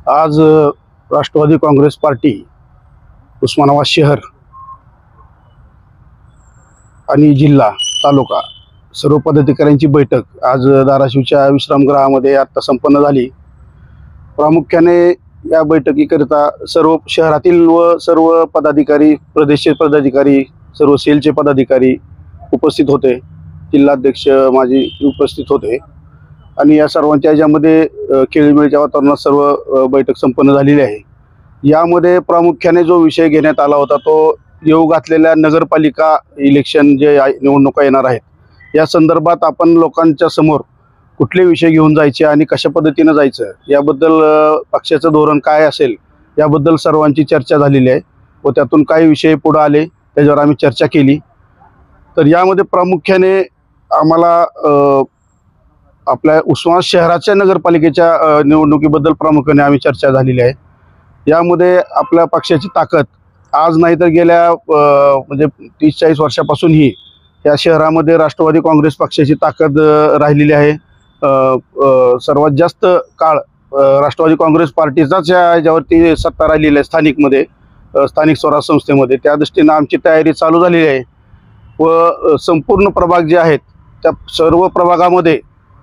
आज राष्ट्रवादी काँग्रेस पार्टी उस्मानाबाद शहर आणि जिल्हा तालुका सर्व पदाधिकाऱ्यांची बैठक आज धाराशिवच्या विश्रामगृहामध्ये आता संपन्न झाली। प्रामुख्याने या बैठकीकरिता सर्व शहरातील व सर्व पदाधिकारी, प्रदेशचे पदाधिकारी, सर्व सेलचे पदाधिकारी उपस्थित होते। जिल्हाध्यक्ष माजी उपस्थित होते आणि या सर्वांच्या याच्यामध्ये खेळीमेळीच्या वातावरणात सर्व बैठक संपन्न झालेली आहे। यामध्ये प्रामुख्याने जो विषय घेण्यात आला होता तो येऊ घातलेल्या नगरपालिका इलेक्शन जे निवडणुका येणार आहेत या संदर्भात आपण लोकांच्या समोर कुठले विषय घेऊन जायचे आणि कशा पद्धतीने जायचं याबद्दल पक्षाचं धोरण काय असेल याबद्दल सर्वांची चर्चा झालेली आहे व त्यातून काही विषय पुढे आले त्याच्यावर आम्ही चर्चा केली। तर यामध्ये प्रामुख्याने आम्हाला आपल्या उस्मानाबाद शहराच्या नगरपालिकेच्या निवडणुकीबद्दल प्रामुख्याने आम्ही चर्चा झालेली आहे। यामध्ये आपल्या पक्षाची ताकद आज नाही तर गेल्या म्हणजे 30-40 वर्षापासून ही या शहरामध्ये राष्ट्रवादी काँग्रेस पक्षाची ताकद राहिलेली आहे। सर्वात जास्त काळ राष्ट्रवादी काँग्रेस पार्टीचाच याच्यावरती सत्ता राहिलेली आहे स्थानिक स्वराज्य संस्थेमध्ये। त्या दृष्टीने आमची तयारी चालू झालेली आहे व संपूर्ण प्रभाग जे आहेत त्या सर्व प्रभागामध्ये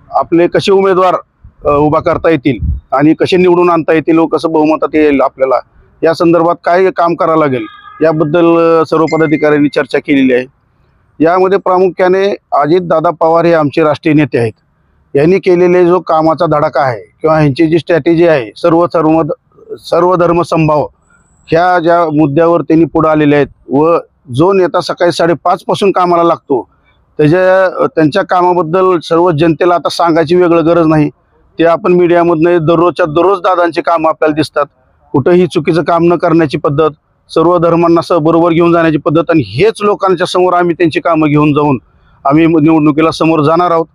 आपले कसे उमेदवार उभा करता येतील आणि कसे निवडून आणता येतील व कसं बहुमतात येईल आपल्याला या संदर्भात काय काम करावं लागेल याबद्दल सर्व पदाधिकाऱ्यांनी चर्चा केलेली आहे। यामध्ये प्रामुख्याने अजितदादा पवार हे आमचे राष्ट्रीय नेते आहेत। यांनी केलेले जो कामाचा धडाका आहे किंवा यांची जी स्ट्रॅटेजी आहे सर्व धर्म समभाव ह्या ज्या मुद्द्यावर त्यांनी पुढे आलेले आहेत व जो नेता सकाळी 5:30 पासून कामाला लागतो त्यांच्या कामाबद्दल सर्व जनतेला आता सांगायची वेगळं गरज नाही। ते आपण मीडियामधून दररोजच्या दररोज दादांची कामं आपल्याला दिसतात। कुठेही चुकीचं काम न करण्याची पद्धत, सर्व धर्मांना बरोबर घेऊन जाण्याची पद्धत आणि हेच लोकांच्या समोर आम्ही त्यांची कामं घेऊन जाऊन आम्ही निवडणुकीला समोर जाणार आहोत।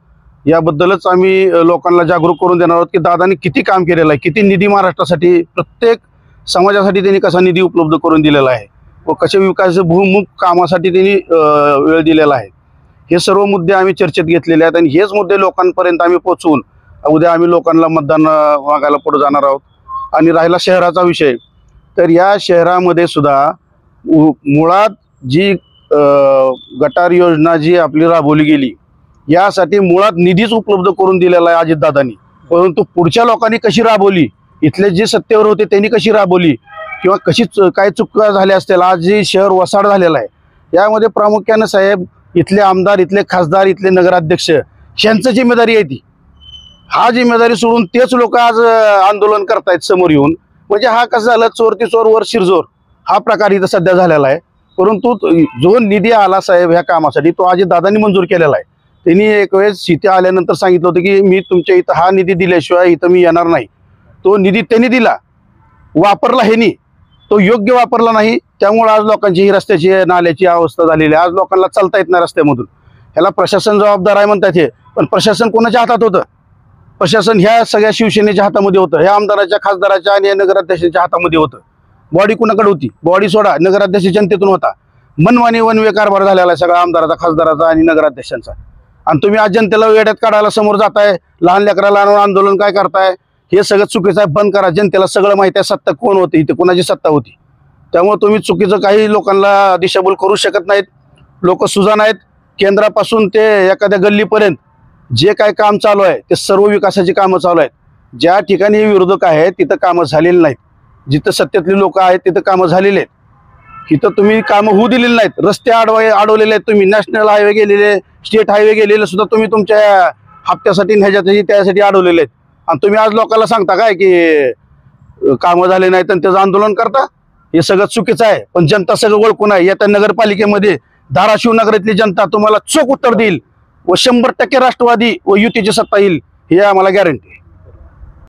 याबद्दलच आम्ही लोकांना जागरूक करून देणार आहोत की दादांनी किती काम केलेलं आहे, किती निधी महाराष्ट्रासाठी प्रत्येक समाजासाठी त्यांनी कसा निधी उपलब्ध करून दिलेला आहे व कशा विकास बहुमुख कामासाठी त्यांनी वेळ दिलेला आहे। हे सर्व मुद्दे आम्ही चर्चेत घेतलेले आहेत आणि हेच मुद्दे लोकांपर्यंत आम्ही पोहोचवून उद्या आम्ही लोकांना मतदान मागायला पुढे जाणार आहोत। आणि राहिला शहराचा विषय तर या शहरामध्ये सुद्धा मुळात जी गटार योजना जी आपली राबवली गेली यासाठी मुळात निधीच उपलब्ध करून दिलेला आहे अजितदादांनी, परंतु पुढच्या लोकांनी कशी राबवली, इथले जे सत्तेवर होते त्यांनी कशी राबवली किंवा कशी काय चुका झाल्या असतील आज जे शहर वसाड झालेलं आहे यामध्ये प्रामुख्याने साहेब इथले आमदार, इथले खासदार, इथले नगराध्यक्ष यांची जिम्मेदारी आहे ती। हा जिम्मेदारी सोडून तेच लोक आज आंदोलन करतायत समोर येऊन, म्हणजे हा कसं झालं चोर ती चोर वर शिरजोर हा प्रकार इथं सध्या झालेला आहे। परंतु जो निधी आला साहेब ह्या कामासाठी तो अजितदादांनी मंजूर केलेला आहे। त्यांनी एक वेळेस इथे आल्यानंतर सांगितलं होतं की मी तुमच्या इथं हा निधी दिल्याशिवाय इथं मी येणार नाही। तो निधी त्यांनी दिला, वापरला ह्यांनी, तो योग्य वापरला नाही, त्यामुळे आज लोकांची ही रस्त्याची नाल्याची अवस्था झालेली आहे। आज लोकांना चालता येत नाही रस्त्यामधून। ह्याला प्रशासन जबाबदार आहे म्हणतात हे, पण प्रशासन कोणाच्या हातात होतं? प्रशासन ह्या सगळ्या शिवसेनेच्या हातामध्ये होतं, ह्या आमदाराच्या, खासदाराच्या आणि नगराध्यक्षांच्या हातामध्ये होतं। बॉडी कुणाकडे होती? बॉडी सोडा, नगराध्यक्ष जनतेतून होता। मनमानी वनवे कारभार झालेला आहे सगळा आमदाराचा, खासदाराचा आणि नगराध्यक्षांचा। आणि तुम्ही आज जनतेला वेड्यात काढायला समोर जाताय, लहान लेकराला आणून आंदोलन काय करताय, हे सगळं चुकीचं आहे, बंद करा। जनतेला सगळं माहिती आहे सत्ता कोण होती, इथे कोणाची सत्ता होती। त्यामुळे तुम्ही चुकीचं काही लोकांना दिशाभूल करू शकत नाहीत। लोक सुजाण आहेत, केंद्रापासून ते एखाद्या गल्लीपर्यंत जे काय काम चालू आहे ते सर्व विकासाची कामं चालू आहेत। ज्या ठिकाणी विरोधक आहेत तिथं कामं झालेली नाहीत, जिथं सत्तेतली लोक आहेत तिथं कामं झालेली आहेत। इथं तुम्ही कामं होऊ दिलेली नाहीत, रस्ते अडवलेले आहेत तुम्ही, नॅशनल हायवे गेलेले, स्टेट हायवे गेलेले सुद्धा तुम्ही तुमच्या हप्त्यासाठी ह्याच्यासाठी त्यासाठी अडवलेले आहेत। आणि तुम्ही आज लोकांना सांगता काय की कामं झाले नाहीत आणि त्याचं आंदोलन करता? हे सगळं चुकीचं आहे। पण जनता सगळं ओळखून आहे, येत्या नगरपालिकेमध्ये धाराशिव नगरातली जनता तुम्हाला चोख उत्तर देईल व 100% राष्ट्रवादी व युतीची सत्ता येईल हे आम्हाला गॅरंटी आहे।